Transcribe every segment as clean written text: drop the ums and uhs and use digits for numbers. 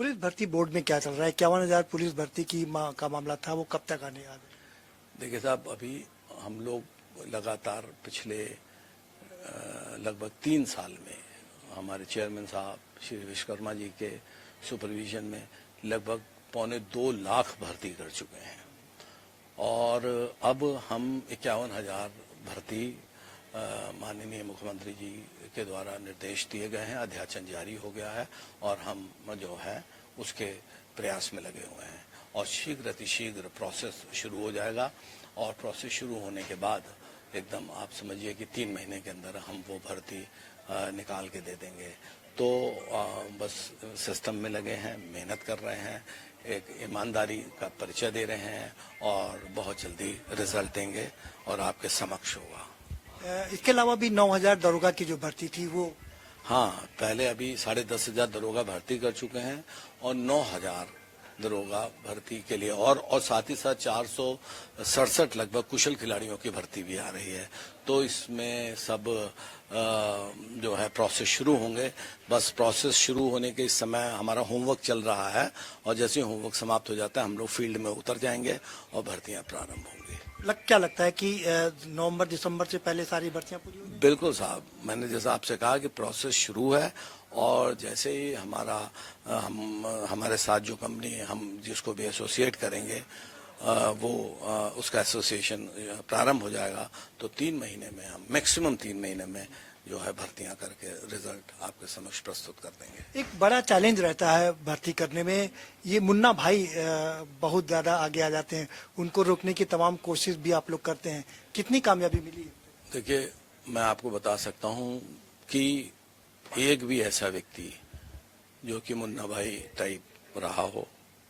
Police भर्ती board में क्या चल रहा है? 51,000 पुलिस भर्ती की का मामला था, वो कब तक आने वाला है? देखिए साहब, अभी हम लोग लगातार पिछले लगभग 3 साल में हमारे चेयरमैन साहब श्री विश्वकर्मा जी के सुपरविजन में लगभग 2.25 लाख भर्ती कर चुके हैं और अब हम 51,000 भर्ती माननीय मुख्यमंत्री जी के द्वारा निर्देश दिए गए हैं, अध्याचन जारी हो गया है और हम जो है उसके प्रयास में लगे हुए हैं और शीघ्र अतिशीघ्र प्रोसेस शुरू हो जाएगा और प्रोसेस शुरू होने के बाद एकदम आप समझिए कि 3 महीने के अंदर हम वो भर्ती निकाल के दे देंगे। तो बस सिस्टम में लगे हैं, मेहनत कर रहे हैं, एक ईमानदारी का परिचय दे रहे हैं और बहुत जल्दी रिजल्ट देंगे और आपके समक्ष होगा। इसके अलावा भी 9,000 दरोगा की जो भर्ती थी वो, हाँ, पहले अभी 10,500 दरोगा भर्ती कर चुके हैं और 9,000 दरोगा भर्ती के लिए और साथ ही साथ 467 लगभग कुशल खिलाड़ियों की भर्ती भी आ रही है। तो इसमें सब जो है प्रोसेस शुरू होंगे। बस प्रोसेस शुरू होने के इस समय हमारा होमवर्क चल रहा है और जैसे ही होमवर्क समाप्त हो जाता है हम लोग फील्ड में उतर जाएंगे और भर्तियां प्रारंभ होंगी। क्या लगता है कि नवंबर दिसंबर से पहले सारी भर्तियां पूरी होंगी? बिल्कुल साहब, मैंने जैसा आपसे कहा कि प्रोसेस शुरू है और जैसे ही हमारे साथ जो कंपनी हम जिसको भी एसोसिएट करेंगे वो उसका एसोसिएशन प्रारंभ हो जाएगा तो 3 महीने में हम मैक्सिमम 3 महीने में जो है भर्तियां करके रिजल्ट आपके समक्ष प्रस्तुत कर देंगे। एक बड़ा चैलेंज रहता है भर्ती करने में, ये मुन्ना भाई बहुत ज्यादा आगे आ जाते हैं, उनको रोकने की तमाम कोशिश भी आप लोग करते हैं, कितनी कामयाबी मिली है? देखिए, मैं आपको बता सकता हूं कि एक भी ऐसा व्यक्ति जो कि मुन्ना भाई टाइप रहा हो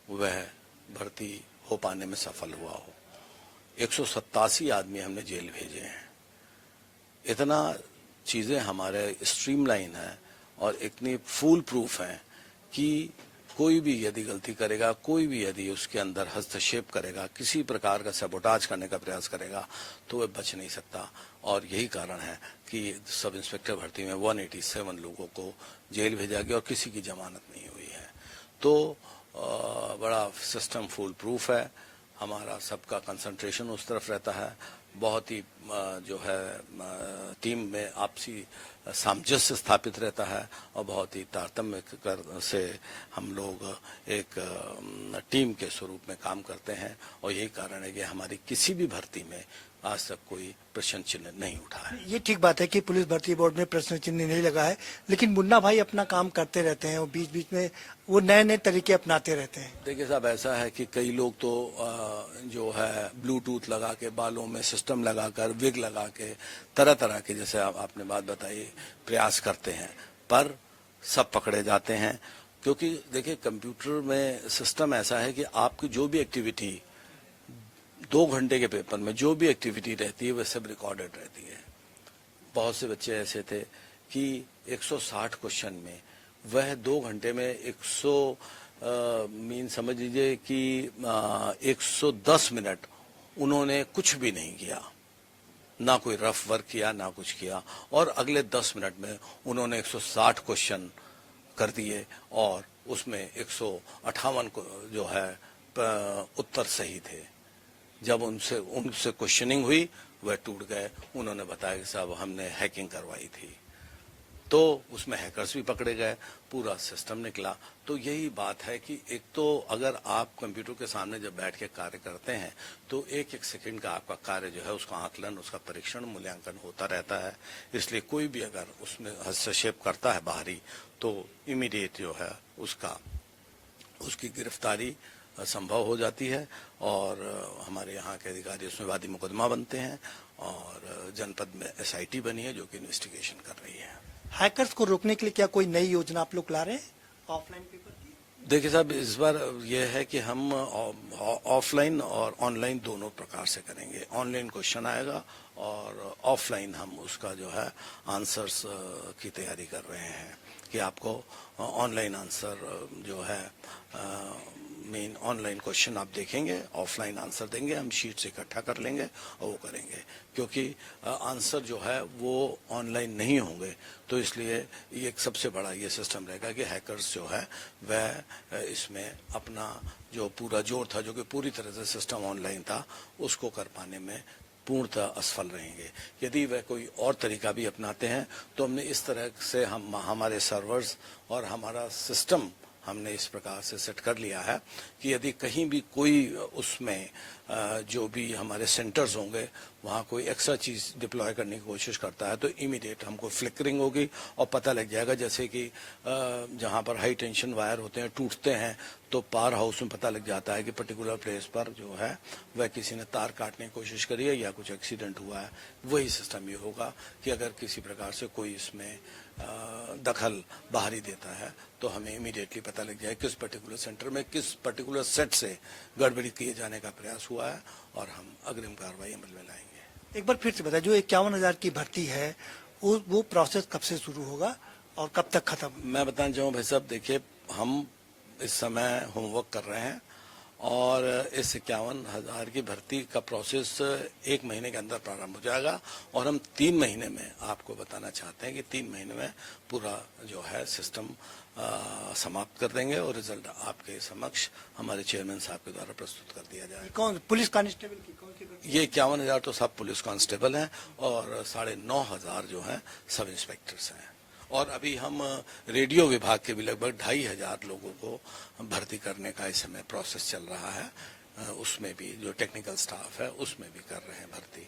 वह भर्ती हो पाने में सफल हुआ हो। 187 आदमी हमने जेल भेजे हैं। इतना चीजें हमारे स्ट्रीमलाइन है और इतनी फूल प्रूफ है कि कोई भी यदि गलती करेगा, कोई भी यदि उसके अंदर हस्तक्षेप करेगा, किसी प्रकार का सबोटाज करने का प्रयास करेगा तो वह बच नहीं सकता। और यही कारण है कि सब इंस्पेक्टर भर्ती में 187 लोगों को जेल भेजा गया और किसी की जमानत नहीं हुई है। तो बड़ा सिस्टम फुल प्रूफ है। हमारा सबका कंसंट्रेशन उस तरफ रहता है। बहुत ही जो है टीम में आपसी सामंजस्य स्थापित रहता है और बहुत ही तारतम्य से हम लोग एक टीम के स्वरूप में काम करते हैं और यही कारण है कि हमारी किसी भी भर्ती में आज तक कोई प्रश्न चिन्ह नहीं उठा है। ये ठीक बात है कि पुलिस भर्ती बोर्ड में प्रश्न चिन्ह नहीं लगा है, लेकिन मुन्ना भाई अपना काम करते रहते हैं और बीच बीच में वो नए नए तरीके अपनाते रहते हैं। देखिए साहब, ऐसा है कि कई लोग तो जो है ब्लूटूथ लगा के, बालों में सिस्टम लगाकर, विग लगा के, तरह तरह के जैसे आपने बात बताई प्रयास करते हैं, पर सब पकड़े जाते हैं। क्योंकि देखिए, कंप्यूटर में सिस्टम ऐसा है कि आपकी जो भी एक्टिविटी 2 घंटे के पेपर में जो भी एक्टिविटी रहती है वह सब रिकॉर्डेड रहती है। बहुत से बच्चे ऐसे थे कि 160 क्वेश्चन में वह 2 घंटे में 100 समझ लीजिए कि 110 मिनट उन्होंने कुछ भी नहीं किया, ना कोई रफ वर्क किया, ना कुछ किया, और अगले 10 मिनट में उन्होंने 160 क्वेश्चन कर दिए और उसमें 158 जो है उत्तर सही थे। जब उनसे क्वेश्चनिंग हुई वह टूट गए। उन्होंने बताया कि साहब हमने हैकिंग करवाई थी, तो उसमें हैकर्स भी पकड़े गए, पूरा सिस्टम निकला। तो यही बात है कि एक तो अगर आप कंप्यूटर के सामने जब बैठ के कार्य करते हैं तो एक एक सेकंड का आपका कार्य जो है उसका आकलन, उसका परीक्षण, मूल्यांकन होता रहता है। इसलिए कोई भी अगर उसमें हस्तक्षेप करता है बाहरी तो इमीडिएट जो है उसकी गिरफ्तारी संभव हो जाती है और हमारे यहाँ के अधिकारी उसमें वादी मुकदमा बनते हैं और जनपद में SIT बनी है जो कि इन्वेस्टिगेशन कर रही है। हैकर्स को रोकने के लिए क्या कोई नई योजना आप लोग ला रहे हैं ऑफलाइन पेपर की? देखिए साहब, इस बार यह है कि हम ऑफलाइन और ऑनलाइन दोनों प्रकार से करेंगे। ऑनलाइन क्वेश्चन आएगा और ऑफलाइन हम उसका जो है आंसर्स की तैयारी कर रहे हैं कि आपको ऑनलाइन आंसर जो है मेन ऑनलाइन क्वेश्चन आप देखेंगे, ऑफलाइन आंसर देंगे, हम शीट से इकट्ठा कर लेंगे और वो करेंगे, क्योंकि आंसर जो है वो ऑनलाइन नहीं होंगे। तो इसलिए ये एक सबसे बड़ा ये सिस्टम रहेगा कि हैकर्स जो है वह इसमें अपना जो पूरा जोर था, जो कि पूरी तरह से सिस्टम ऑनलाइन था, उसको कर पाने में पूर्णतः असफल रहेंगे। यदि वह कोई और तरीका भी अपनाते हैं तो हमने इस तरह से हमारे सर्वर्स और हमारा सिस्टम हमने इस प्रकार से सेट कर लिया है कि यदि कहीं भी कोई उसमें जो भी हमारे सेंटर्स होंगे वहाँ कोई एक्स्ट्रा चीज़ डिप्लॉय करने की कोशिश करता है तो इमीडिएट हमको फ्लिकरिंग होगी और पता लग जाएगा। जैसे कि जहाँ पर हाई टेंशन वायर होते हैं, टूटते हैं, तो पावर हाउस में पता लग जाता है कि पर्टिकुलर प्लेस पर जो है वह किसी ने तार काटने की कोशिश करी है या कुछ एक्सीडेंट हुआ है। वही सिस्टम ये होगा कि अगर किसी प्रकार से कोई इसमें दखल बाहरी देता है तो हमें इमीडिएटली पता लग जाए किस पर्टिकुलर सेंटर में किस पर्टिकुलर सेट से गड़बड़ी किए जाने का प्रयास हुआ है और हम अग्रिम कार्रवाई अमल में लाएंगे। एक बार फिर से बताएं, जो 51,000 की भर्ती है वो प्रोसेस कब से शुरू होगा और कब तक खत्म? मैं बताना चाहूँ भाई साहब, देखिए हम इस समय होमवर्क कर रहे हैं और इस 51,000 की भर्ती का प्रोसेस 1 महीने के अंदर प्रारंभ हो जाएगा और हम 3 महीने में आपको बताना चाहते हैं कि 3 महीने में पूरा जो है सिस्टम समाप्त कर देंगे और रिजल्ट आपके समक्ष हमारे चेयरमैन साहब के द्वारा प्रस्तुत कर दिया जाएगा। कौन पुलिस कांस्टेबल की कौन सी भर्ती? ये 51,000 तो सब पुलिस कांस्टेबल हैं और 9,500 जो हैं सब इंस्पेक्टर्स हैं। और अभी हम रेडियो विभाग के भी लगभग 2,500 लोगों को भर्ती करने का इस समय प्रोसेस चल रहा है। उसमें भी जो टेक्निकल स्टाफ है उसमें भी कर रहे हैं भर्ती।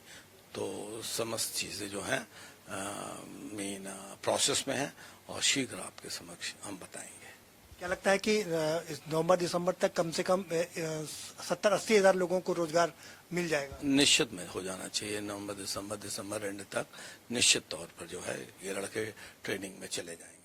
तो समस्त चीज़ें जो हैं मेन प्रोसेस में हैं और शीघ्र आपके समक्ष हम बताएंगे। क्या लगता है कि इस नवंबर दिसंबर तक कम से कम 70-80 हजार लोगों को रोजगार मिल जाएगा? निश्चित में हो जाना चाहिए। नवंबर दिसंबर एंड तक निश्चित तौर पर जो है ये लड़के ट्रेनिंग में चले जाएंगे।